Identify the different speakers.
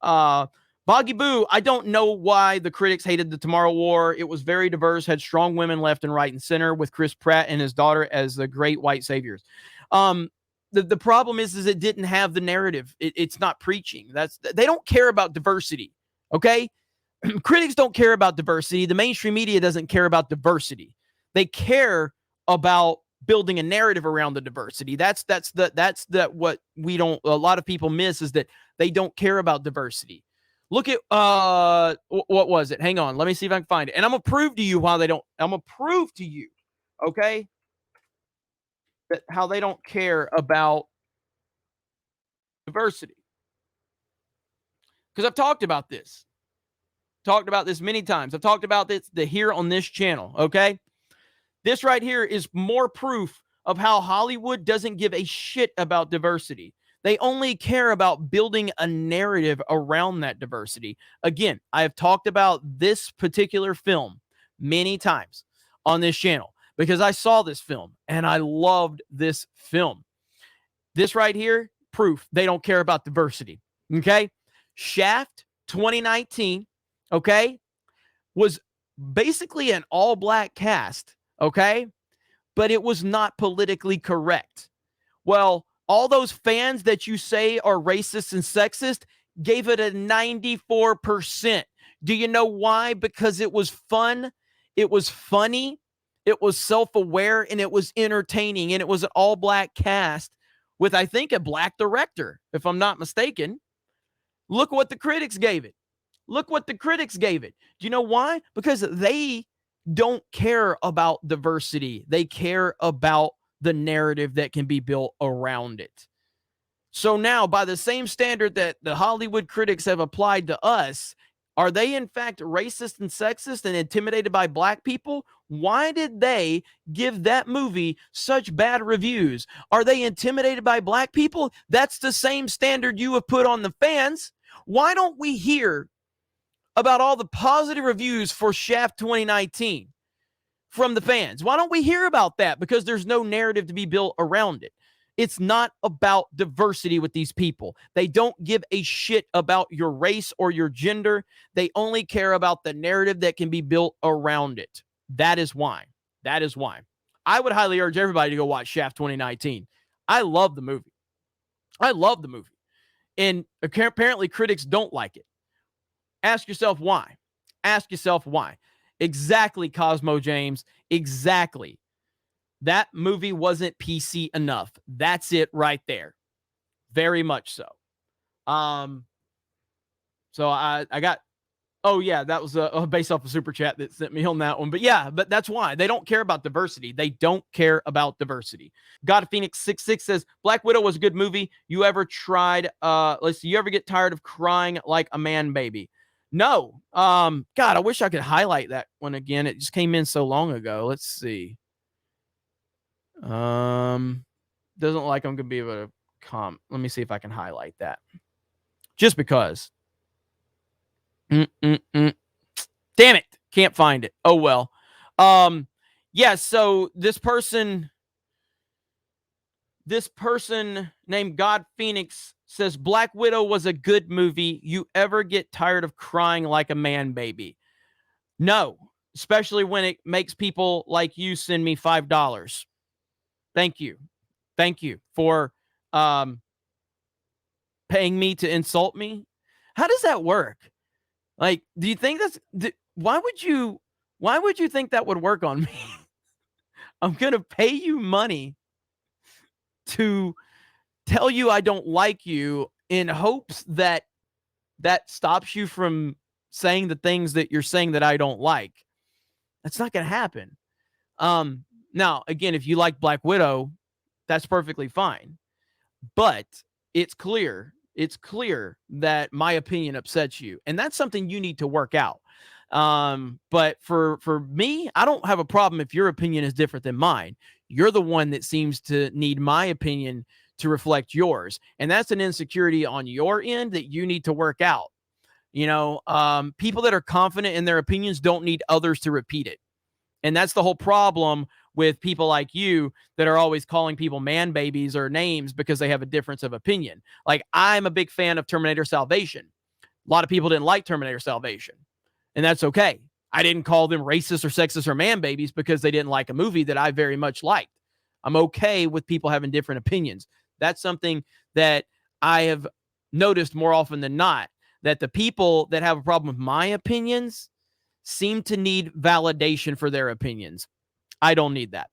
Speaker 1: Boggy Boo, I don't know why the critics hated the Tomorrow War. It was very diverse, had strong women left and right and center, with Chris Pratt and his daughter as the great white saviors. The problem is it didn't have the narrative. It's not preaching. They don't care about diversity. Okay, critics don't care about diversity. The mainstream media doesn't care about diversity. They care about building a narrative around the diversity. That's what we don't. A lot of people miss is that they don't care about diversity. Look at what was it? Hang on, let me see if I can find it. And I'm gonna prove to you why they don't. I'm gonna prove to you, okay, that how they don't care about diversity. Because I've talked about this many times. I've talked about this here on this channel. Okay, this right here is more proof of how Hollywood doesn't give a shit about diversity. They only care about building a narrative around that diversity. Again, I have talked about this particular film many times on this channel because I saw this film and I loved this film. This right here, proof they don't care about diversity. Okay? Shaft 2019, okay, was basically an all-black cast, okay? But it was not politically correct. Well, all those fans that you say are racist and sexist gave it a 94%. Do you know why? Because it was fun, it was funny, it was self-aware, and it was entertaining, and it was an all-black cast with, I think, a black director, if I'm not mistaken. Look what the critics gave it. Look what the critics gave it. Do you know why? Because they don't care about diversity. They care about the narrative that can be built around it. So now, by the same standard that the Hollywood critics have applied to us, are they in fact racist and sexist and intimidated by black people? Why did they give that movie such bad reviews? Are they intimidated by black people? That's the same standard you have put on the fans. Why don't we hear about all the positive reviews for Shaft 2019 from the fans? Why don't we hear about that? Because there's no narrative to be built around it. It's not about diversity with these people. They don't give a shit about your race or your gender. They only care about the narrative that can be built around it. That is why. That is why. I would highly urge everybody to go watch Shaft 2019. I love the movie. I love the movie. And apparently critics don't like it. Ask yourself why. Ask yourself why. Exactly, Cosmo James. Exactly. That movie wasn't PC enough. That's it right there. Very much so. So I got, oh yeah, that was based off a super chat that sent me on that one. But yeah, but that's why. They don't care about diversity. They don't care about diversity. God of Phoenix 66 says, Black Widow was a good movie. You ever tried, let's see, you ever get tired of crying like a man baby? No. God, I wish I could highlight that one again. It just came in so long ago. Let's see. Doesn't look like I'm gonna be able to let me see if I can highlight that. Just because. Damn it. Can't find it. Oh well. Yeah, so this person named God Phoenix says Black Widow was a good movie. You ever get tired of crying like a man baby? No, especially when it makes people like you send me $5. Thank you. Thank you for paying me to insult me. How does that work? Like, do you think why would you think that would work on me? I'm going to pay you money to tell you I don't like you in hopes that stops you from saying the things that you're saying that I don't like. That's not going to happen. Now, again, if you like Black Widow, that's perfectly fine. But it's clear that my opinion upsets you. And that's something you need to work out. But for me, I don't have a problem if your opinion is different than mine. You're the one that seems to need my opinion to reflect yours. And that's an insecurity on your end that you need to work out. You know, people that are confident in their opinions don't need others to repeat it. And that's the whole problem with people like you that are always calling people man babies or names because they have a difference of opinion. Like, I'm a big fan of Terminator Salvation. A lot of people didn't like Terminator Salvation, and that's okay. I didn't call them racist or sexist or man babies because they didn't like a movie that I very much liked. I'm okay with people having different opinions. That's something that I have noticed more often than not, that the people that have a problem with my opinions seem to need validation for their opinions. I don't need that.